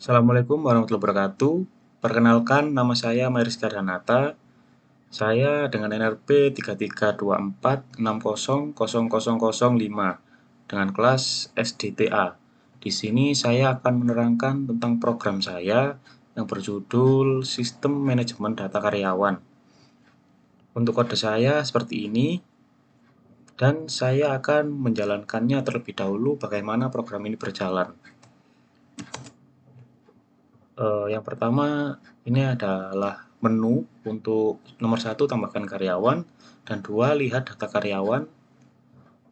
Assalamualaikum warahmatullahi wabarakatuh. Perkenalkan, nama saya Mariska Danata. Saya dengan NRP 3324600005 dengan kelas SDTA. Di sini saya akan menerangkan tentang program saya yang berjudul Sistem Manajemen Data Karyawan. Untuk kode saya seperti ini, dan saya akan menjalankannya terlebih dahulu bagaimana program ini berjalan. Yang pertama, ini adalah menu untuk nomor 1 tambahkan karyawan, dan 2 lihat data karyawan,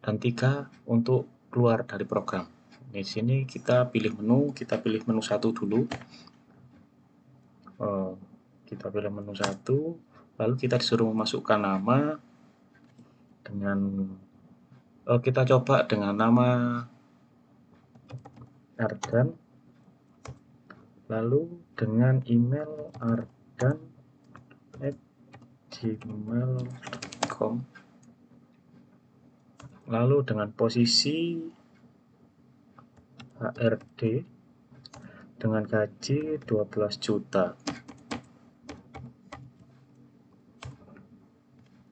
dan 3 untuk keluar dari program. Di sini kita pilih menu 1 dulu. Kita pilih menu 1, lalu kita disuruh memasukkan nama dengan kita coba dengan nama Ardan, lalu dengan email ardan@gmail.com, lalu dengan posisi HRD dengan gaji 12 juta.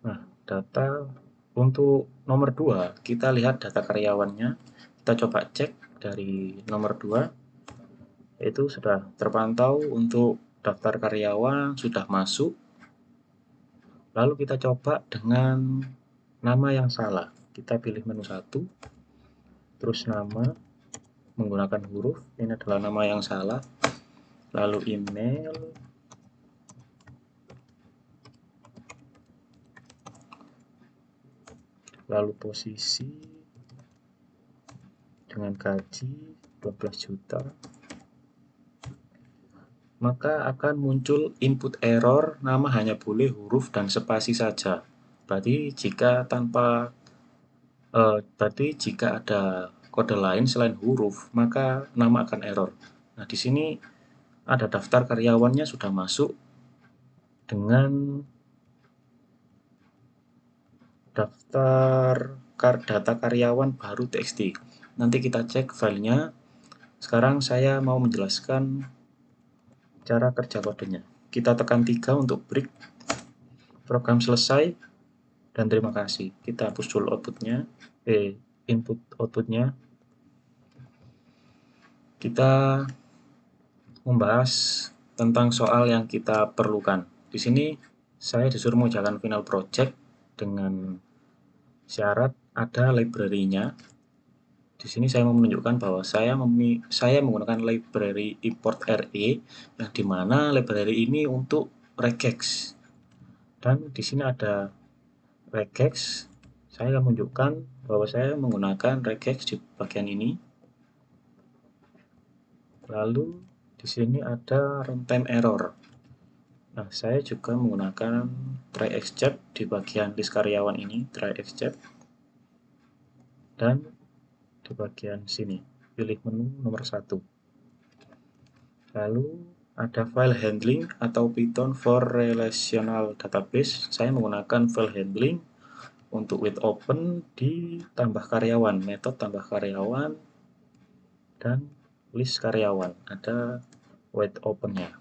Nah, data untuk nomor 2, kita lihat data karyawannya. Kita coba cek dari nomor 2, itu sudah terpantau untuk daftar karyawan sudah masuk. Lalu kita coba dengan nama yang salah. Kita pilih menu 1, terus nama menggunakan huruf, ini adalah nama yang salah. Lalu email, lalu posisi dengan gaji 12 juta, maka akan muncul input error, nama hanya boleh huruf dan spasi saja. Berarti jika ada kode lain selain huruf, maka nama akan error. Nah, di sini ada daftar karyawannya sudah masuk dengan daftar data karyawan baru txt. Nanti kita cek filenya. Sekarang saya mau menjelaskan cara kerja kodenya. Kita tekan 3 untuk break. Program selesai, dan terima kasih. Kita hapus dulu input outputnya. Kita membahas tentang soal yang kita perlukan. Di sini saya disuruh mengerjakan final project dengan syarat ada library-nya. Di sini saya mau menunjukkan bahwa saya menggunakan library import RE, yang dimana library ini untuk regex. Dan di sini ada regex. Saya akan menunjukkan bahwa saya menggunakan regex di bagian ini. Lalu di sini ada runtime error. Nah, saya juga menggunakan try except di bagian list karyawan ini, try except. Dan di bagian sini, pilih menu nomor 1. Lalu ada file handling atau Python for relational database. Saya menggunakan file handling untuk with open di tambah karyawan, metode tambah karyawan, dan list karyawan. Ada with open-nya.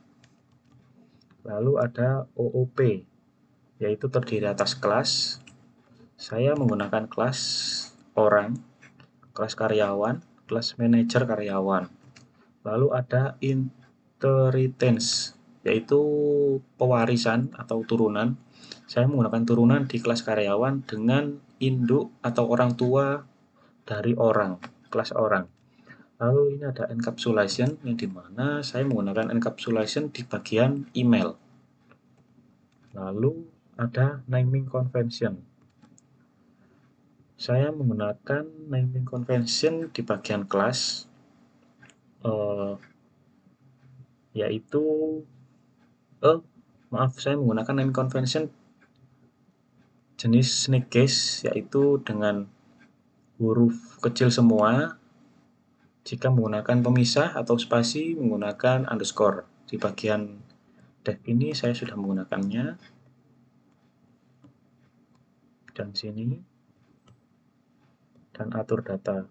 Lalu ada OOP, yaitu terdiri atas kelas. Saya menggunakan kelas orang, kelas karyawan, kelas manajer karyawan. Lalu ada inheritance, yaitu pewarisan atau turunan. Saya menggunakan turunan di kelas karyawan dengan induk atau orang tua dari orang, kelas orang. Lalu ini ada encapsulation, yang dimana saya menggunakan encapsulation di bagian email. Lalu ada naming convention. Saya menggunakan naming convention di bagian kelas, yaitu saya menggunakan naming convention jenis snake case, yaitu dengan huruf kecil semua. Jika menggunakan pemisah atau spasi, menggunakan underscore. Di bagian dev ini saya sudah menggunakannya, dan sini, dan atur data.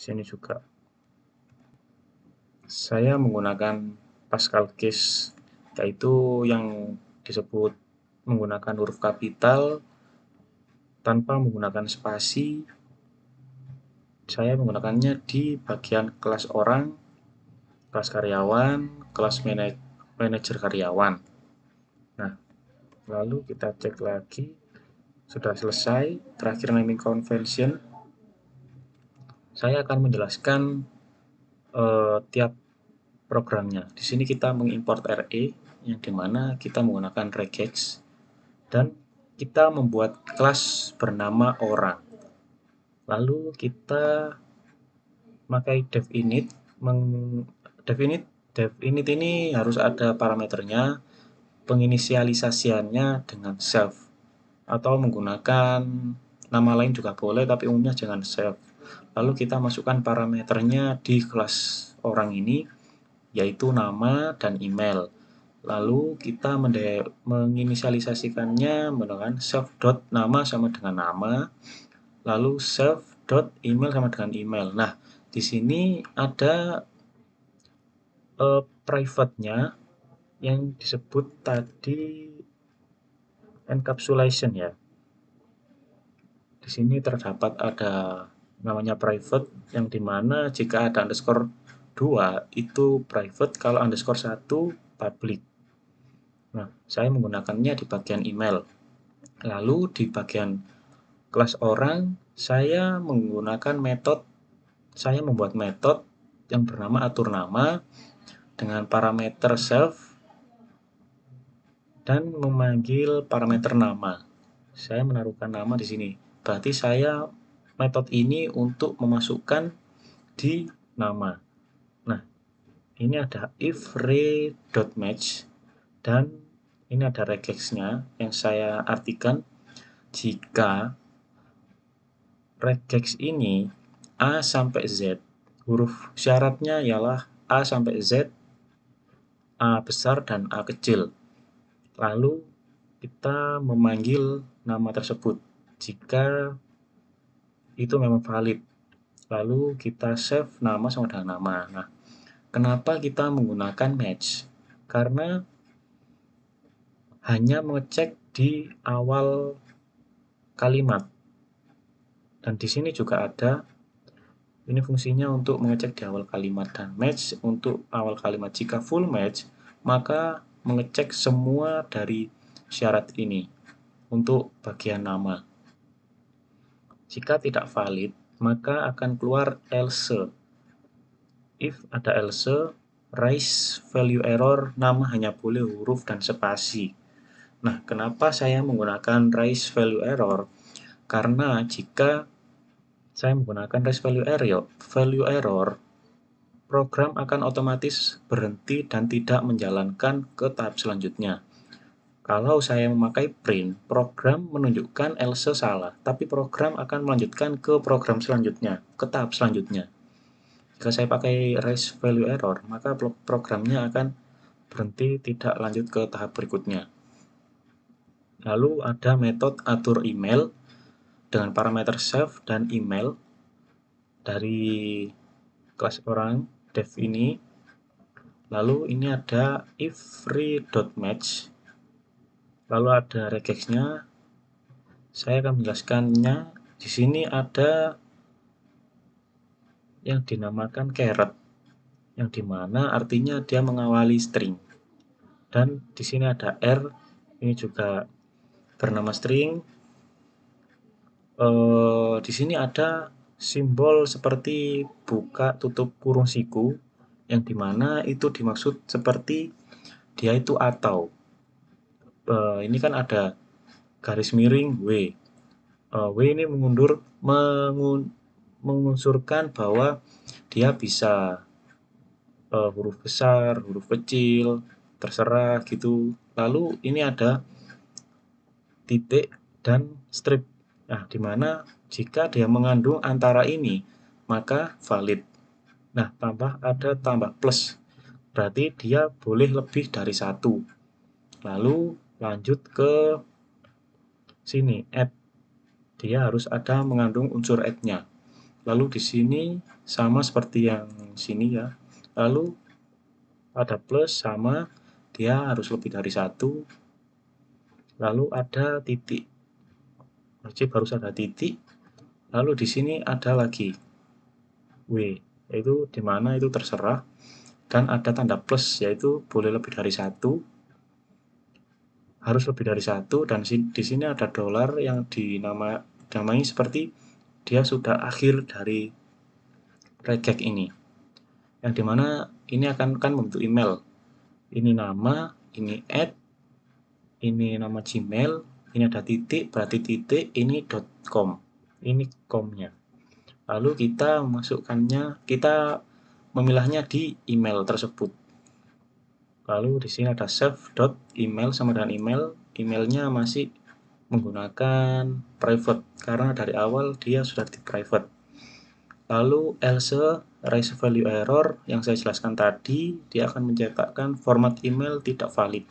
Sini juga saya menggunakan Pascal case, yaitu yang disebut menggunakan huruf kapital tanpa menggunakan spasi. Saya menggunakannya di bagian kelas orang, kelas karyawan, kelas manajer karyawan. Nah, lalu kita cek lagi, sudah selesai. Terakhir naming convention. Saya akan menjelaskan tiap programnya. Di sini kita mengimport RE, yang dimana kita menggunakan regex, dan kita membuat kelas bernama orang. Lalu kita pakai definite. Definite ini harus ada parameternya, penginisialisasiannya dengan self, atau menggunakan nama lain juga boleh, tapi umumnya jangan self. Lalu kita masukkan parameternya di kelas orang ini, yaitu nama dan email. Lalu kita menginisialisasikannya dengan self.nama sama dengan nama, lalu self.email sama dengan email. Nah, di sini ada private-nya yang disebut tadi encapsulation ya. Di sini terdapat ada namanya private, yang dimana jika ada underscore 2 itu private, kalau underscore 1 public. Nah, saya menggunakannya di bagian email. Lalu di bagian kelas orang, saya menggunakan saya membuat metode yang bernama atur nama dengan parameter self dan memanggil parameter nama. Saya menaruhkan nama di sini. Berarti saya metode ini untuk memasukkan di nama. Nah, ini ada if re.match dan ini ada regexnya yang saya artikan. Jika regex ini A sampai Z, huruf syaratnya ialah A sampai Z, A besar dan A kecil. Lalu kita memanggil nama tersebut jika itu memang valid. Lalu kita save nama sama dengan nama. Nah, kenapa kita menggunakan match? Karena hanya mengecek di awal kalimat. Dan di sini juga ada, ini fungsinya untuk mengecek di awal kalimat, dan match untuk awal kalimat. Jika full match, maka mengecek semua dari syarat ini untuk bagian nama. Jika tidak valid, maka akan keluar else. If ada else, raise value error, nama hanya boleh huruf dan spasi. Nah, kenapa saya menggunakan raise value error? Karena jika saya menggunakan raise value error, program akan otomatis berhenti dan tidak menjalankan ke tahap selanjutnya. Kalau saya memakai print, program menunjukkan else salah, tapi program akan melanjutkan ke program selanjutnya, ke tahap selanjutnya. Jika saya pakai raise value error, maka programnya akan berhenti, tidak lanjut ke tahap berikutnya. Lalu ada metode atur email dengan parameter self dan email dari kelas orang dev ini. Lalu ini ada if re.match, lalu ada regexnya. Saya akan menjelaskannya. Di sini ada yang dinamakan caret, yang dimana artinya dia mengawali string. Dan di sini ada R, ini juga bernama string. Di sini ada simbol seperti buka tutup kurung siku, yang dimana itu dimaksud seperti dia itu atau. Ini kan ada garis miring W. W ini mengunsurkan bahwa dia bisa huruf besar, huruf kecil, terserah gitu. Lalu ini ada titik dan strip. Nah, dimana jika dia mengandung antara ini, maka valid. Nah, tambah plus. Berarti dia boleh lebih dari satu. Lalu lanjut ke sini, add. Dia harus ada mengandung unsur add-nya. Lalu di sini sama seperti yang sini ya. Lalu ada plus sama, dia harus lebih dari 1. Lalu ada titik. Wajib harus ada titik. Lalu di sini ada lagi W, yaitu di mana itu terserah. Dan ada tanda plus, yaitu boleh lebih dari 1. Harus lebih dari 1, dan di sini ada dolar yang dinamai seperti dia sudah akhir dari regex ini, yang dimana ini akan membentuk email. Ini nama, ini add, ini nama Gmail, ini ada titik, berarti titik, ini .com, ini com-nya. Lalu kita memasukkannya, kita memilahnya di email tersebut. Lalu di sini ada save.email sama dengan email. Emailnya masih menggunakan private karena dari awal dia sudah di private. Lalu else raise value error yang saya jelaskan tadi, dia akan mencetakkan format email tidak valid.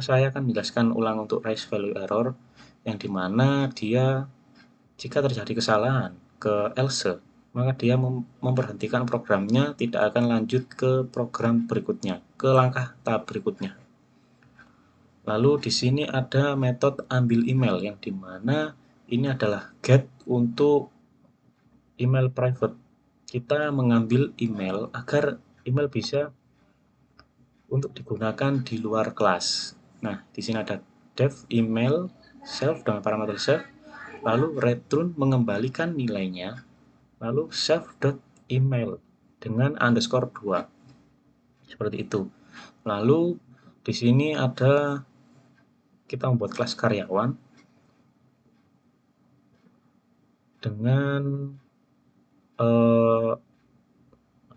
Saya akan menjelaskan ulang untuk raise value error, yang dimana dia jika terjadi kesalahan ke else, maka dia memberhentikan programnya, tidak akan lanjut ke program berikutnya, ke langkah tahap berikutnya. Lalu di sini ada metode ambil email, yang dimana ini adalah get untuk email private. Kita mengambil email agar email bisa untuk digunakan di luar kelas. Nah, di sini ada def email self dengan parameter self, lalu return mengembalikan nilainya, lalu self.email dengan underscore 2. Seperti itu. Lalu di sini ada kita membuat kelas karyawan dengan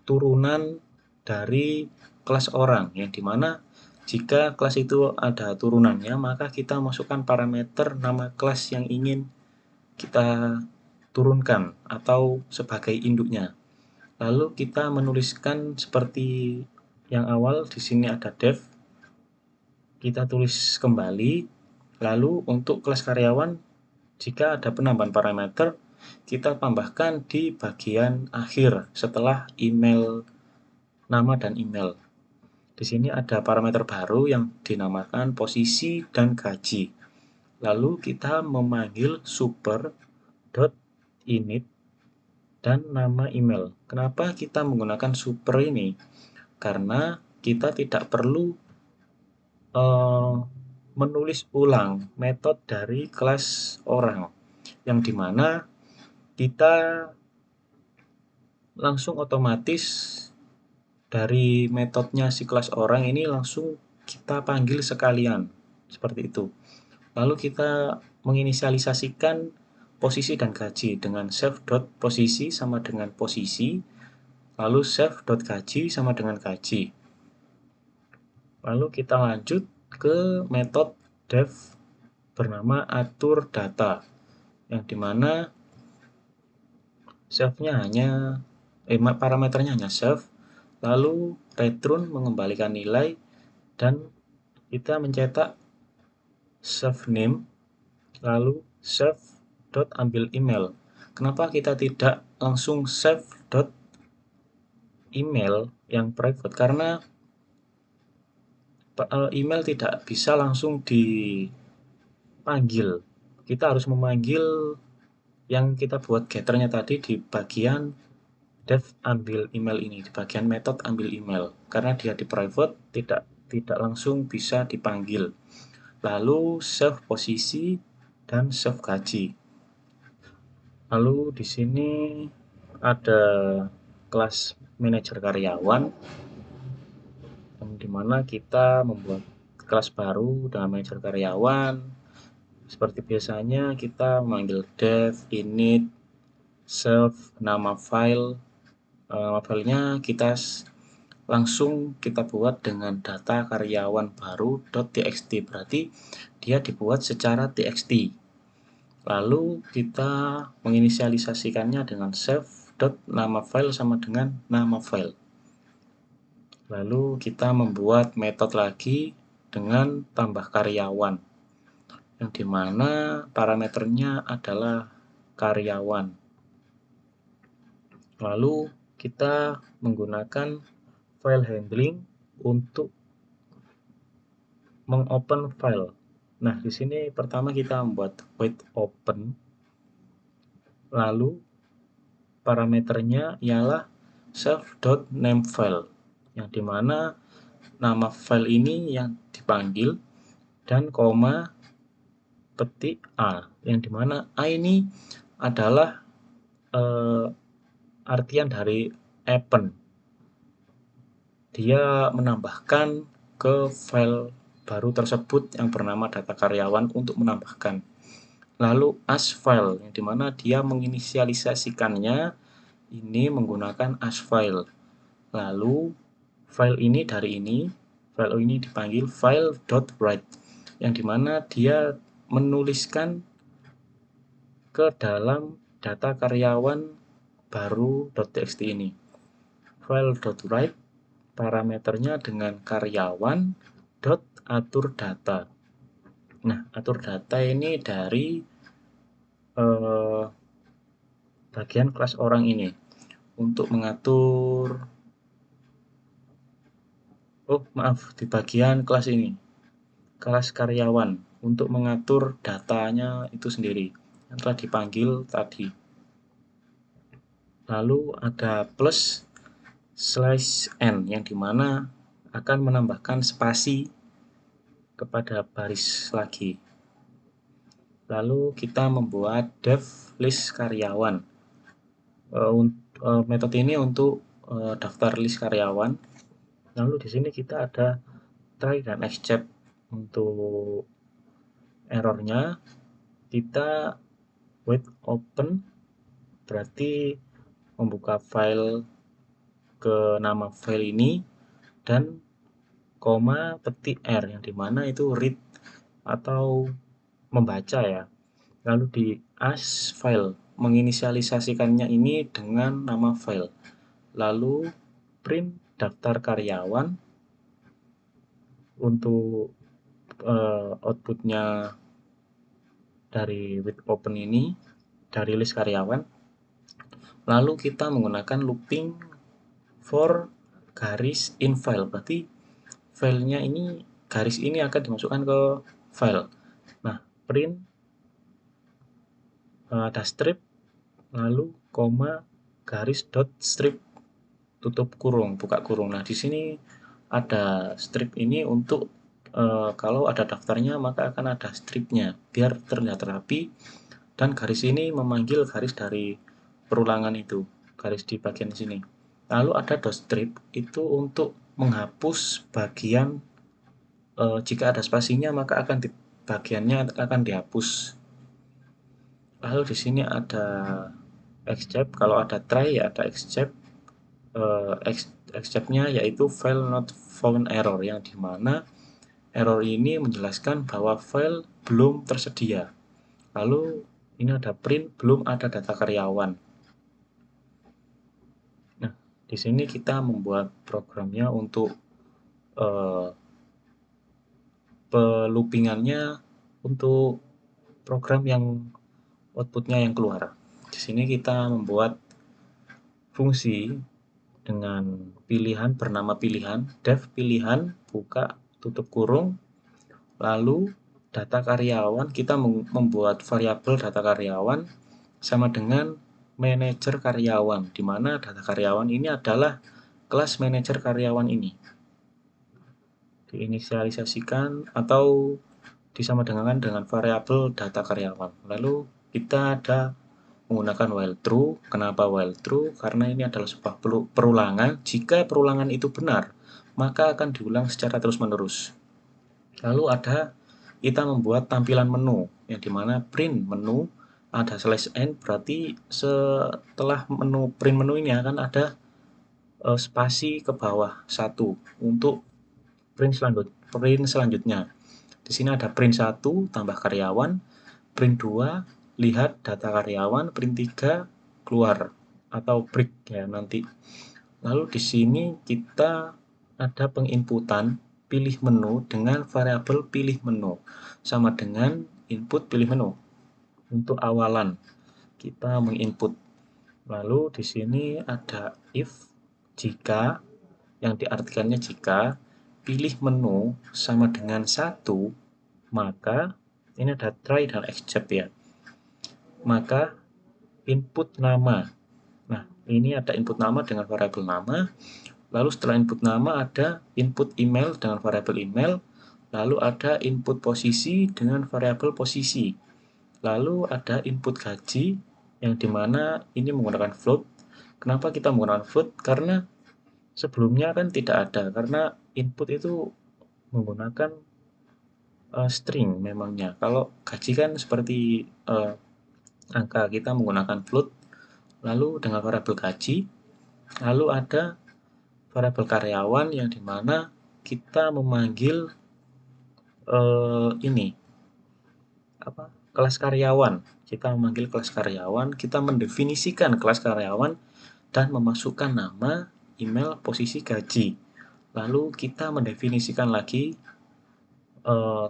turunan dari kelas orang, yang dimana jika kelas itu ada turunannya, maka kita masukkan parameter nama kelas yang ingin kita turunkan atau sebagai induknya. Lalu kita menuliskan seperti yang awal, di sini ada def, kita tulis kembali. Lalu untuk kelas karyawan, jika ada penambahan parameter, kita tambahkan di bagian akhir setelah email, nama dan email. Di sini ada parameter baru yang dinamakan posisi dan gaji. Lalu kita memanggil super.init dan nama email. Kenapa kita menggunakan super ini? Karena kita tidak perlu menulis ulang metode dari kelas orang, yang dimana kita langsung otomatis dari metodenya si kelas orang ini langsung kita panggil sekalian, seperti itu. Lalu kita menginisialisasikan posisi dan gaji dengan save.posisi sama dengan posisi, lalu save.gaji sama dengan gaji. Lalu kita lanjut ke metode def bernama atur data, yang dimana save-nya hanya parameternya hanya save, lalu return mengembalikan nilai, dan kita mencetak save name, lalu save dot ambil email. Kenapa kita tidak langsung save dot email yang private? Karena email tidak bisa langsung dipanggil. Kita harus memanggil yang kita buat getternya tadi di bagian def ambil email ini, di bagian metode ambil email, karena dia di private, tidak langsung bisa dipanggil. Lalu save posisi dan save gaji. Lalu di sini ada kelas manajer karyawan, yang dimana kita membuat kelas baru dengan manajer karyawan. Seperti biasanya kita memanggil dev, init, self, nama file. Nama filenya kita langsung kita buat dengan data karyawan baru .txt, berarti dia dibuat secara txt. Lalu kita menginisialisasikannya dengan save.nama file sama dengan nama file. Lalu kita membuat metode lagi dengan tambah karyawan. yang dimana parameternya adalah karyawan. Lalu kita menggunakan file handling untuk mengopen file. Nah, di sini pertama kita membuat wait open, lalu parameternya ialah self.namefile, yang dimana nama file ini yang dipanggil, dan koma petik A, yang dimana A ini adalah artian dari append. Dia menambahkan ke file baru tersebut yang bernama data karyawan untuk menambahkan. Lalu as file, yang dimana dia menginisialisasikannya ini menggunakan as file. Lalu file ini file ini dipanggil file.write, yang dimana dia menuliskan ke dalam data karyawan baru .txt ini. File.write parameternya dengan karyawan atur data. Nah, atur data ini dari bagian kelas orang ini untuk mengatur, di bagian kelas ini, kelas karyawan, untuk mengatur datanya itu sendiri yang telah dipanggil tadi. Lalu ada plus slash n, yang dimana akan menambahkan spasi kepada baris lagi. Lalu kita membuat dev list karyawan. Metode ini untuk daftar list karyawan. Lalu di sini kita ada try dan except. Untuk errornya kita wait open, berarti membuka file ke nama file ini, dan koma petik R, yang dimana itu read atau membaca ya. Lalu di as file menginisialisasikannya ini dengan nama file. Lalu print daftar karyawan untuk outputnya dari wait open ini, dari list karyawan. Lalu kita menggunakan looping for garis in file, berarti filenya ini, garis ini akan dimasukkan ke file. Nah, print ada strip, lalu koma garis dot strip tutup kurung buka kurung. Nah, di sini ada strip ini untuk kalau ada daftarnya maka akan ada stripnya biar terlihat rapi, dan garis ini memanggil garis dari perulangan itu, garis di bagian sini. Lalu ada dot strip itu untuk menghapus bagian jika ada spasinya maka akan bagiannya akan dihapus. Lalu di sini ada except, kalau ada try ya ada except. Exceptnya yaitu file not found error, yang dimana error ini menjelaskan bahwa file belum tersedia. Lalu ini ada print belum ada data karyawan. Nah, di sini kita membuat programnya untuk peloopingannya untuk program yang outputnya yang keluar. Di sini kita membuat fungsi dengan pilihan bernama pilihan, dev pilihan buka tutup kurung, lalu data karyawan, kita membuat variabel data karyawan sama dengan manajer karyawan, di mana data karyawan ini adalah kelas manajer karyawan ini. Diinisialisasikan atau disamadengkan dengan variabel data karyawan. Lalu kita ada menggunakan while true. Kenapa while true? Karena ini adalah sebuah perulangan. Jika perulangan itu benar, maka akan diulang secara terus-menerus. Lalu ada kita membuat tampilan menu, yang dimana print menu ada slash n, berarti setelah menu print menu ini akan ada spasi ke bawah 1 untuk print selanjutnya. Di sini ada print 1 tambah karyawan, print 2 lihat data karyawan, print 3 keluar atau break ya nanti. Lalu di sini kita ada penginputan pilih menu dengan variabel pilih menu sama dengan input pilih menu. Untuk awalan kita menginput. Lalu di sini ada if, jika, yang diartikannya jika pilih menu sama dengan 1, maka ini ada try dan except ya. Maka input nama. Nah, ini ada input nama dengan variabel nama. Lalu setelah input nama ada input email dengan variabel email. Lalu ada input posisi dengan variabel posisi. Lalu ada input gaji yang dimana ini menggunakan float. Kenapa kita menggunakan float? Karena sebelumnya kan tidak ada, karena input itu menggunakan string memangnya. Kalau gaji kan seperti angka, kita menggunakan float, lalu dengan variabel gaji, lalu ada variabel karyawan yang dimana kita memanggil ini kelas karyawan. Kita memanggil kelas karyawan, kita mendefinisikan kelas karyawan dan memasukkan nama, email, posisi, gaji. Lalu kita mendefinisikan lagi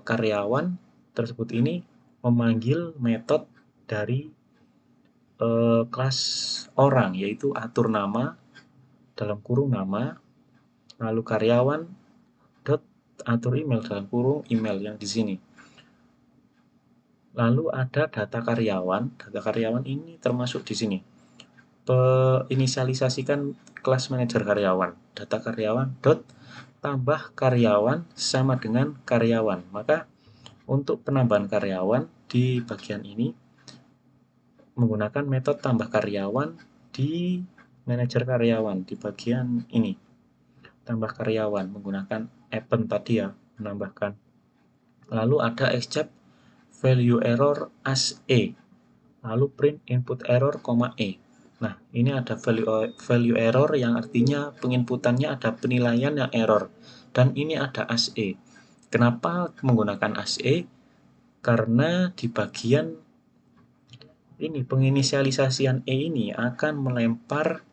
karyawan tersebut ini memanggil metode dari kelas orang, yaitu atur nama dalam kurung nama, lalu karyawan dot atur email dalam kurung email yang di sini. Lalu ada data karyawan. Data karyawan ini termasuk di sini. Inisialisasikan kelas manajer karyawan. Data karyawan dot tambah karyawan sama dengan karyawan. Maka untuk penambahan karyawan di bagian ini menggunakan metode tambah karyawan di manajer karyawan di bagian ini. Tambah karyawan menggunakan append tadi ya, menambahkan. Lalu ada except value error as a, lalu print input error, e. Nah, ini ada value error yang artinya penginputannya ada penilaian yang error, dan ini ada as a. Kenapa menggunakan as a? Karena di bagian ini penginisialisasian ini akan melempar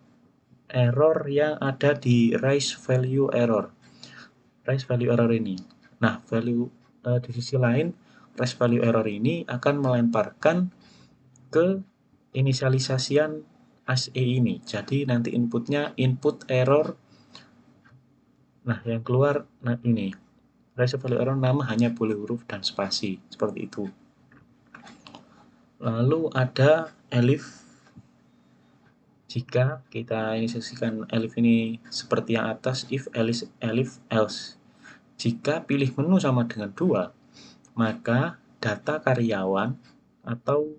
error yang ada di raise value error. Raise value error ini. Nah, di sisi lain raise value error ini akan melemparkan ke inisialisasian as a ini. Jadi nanti inputnya input error. Nah, yang keluar ini raise value error nama hanya boleh huruf dan spasi seperti itu. Lalu ada elif. Jika kita inisialisasikan elif ini seperti yang atas, if elif else. Jika pilih menu sama dengan 2, maka data karyawan atau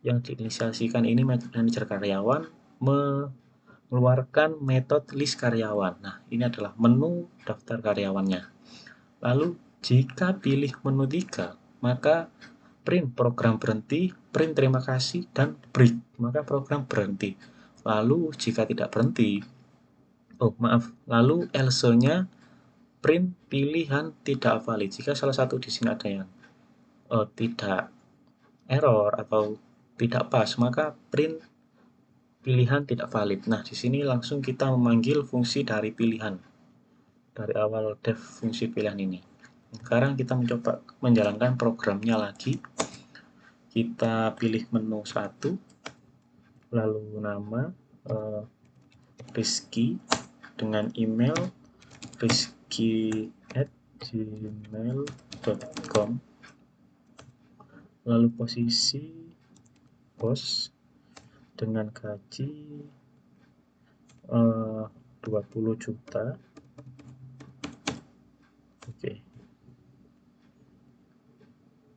yang diinisialisasikan ini manajer karyawan mengeluarkan metode list karyawan. Nah, ini adalah menu daftar karyawannya. Lalu, jika pilih menu 3, maka print program berhenti, print terima kasih, dan break. Maka program berhenti. Lalu, jika tidak berhenti, lalu else-nya print pilihan tidak valid. Jika salah satu di sini ada yang tidak error atau tidak pas, maka print pilihan tidak valid. Nah, di sini langsung kita memanggil fungsi dari pilihan. Dari awal def fungsi pilihan ini. Sekarang kita mencoba menjalankan programnya lagi. Kita pilih menu 1, lalu nama Rizky dengan email rizky@gmail.com, lalu posisi bos dengan gaji 20 juta. Oke.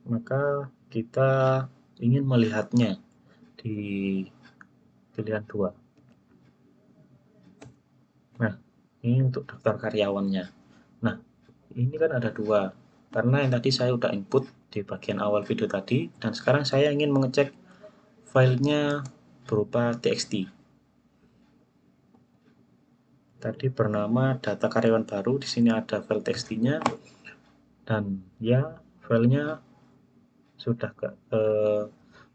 Maka kita ingin melihatnya di pilihan 2. Nah, ini untuk daftar karyawannya. Nah, ini kan ada 2. Karena yang tadi saya udah input di bagian awal video tadi, dan sekarang saya ingin mengecek filenya berupa txt. Tadi bernama data karyawan baru, di sini ada file txt-nya, dan ya filenya sudah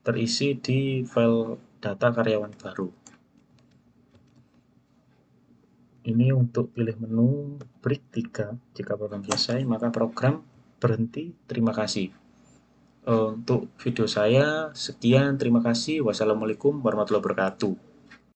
terisi di file data karyawan baru. Ini untuk pilih menu break 3. Jika program selesai, maka program berhenti. Terima kasih. Untuk video saya sekian, terima kasih. Wassalamualaikum warahmatullahi wabarakatuh.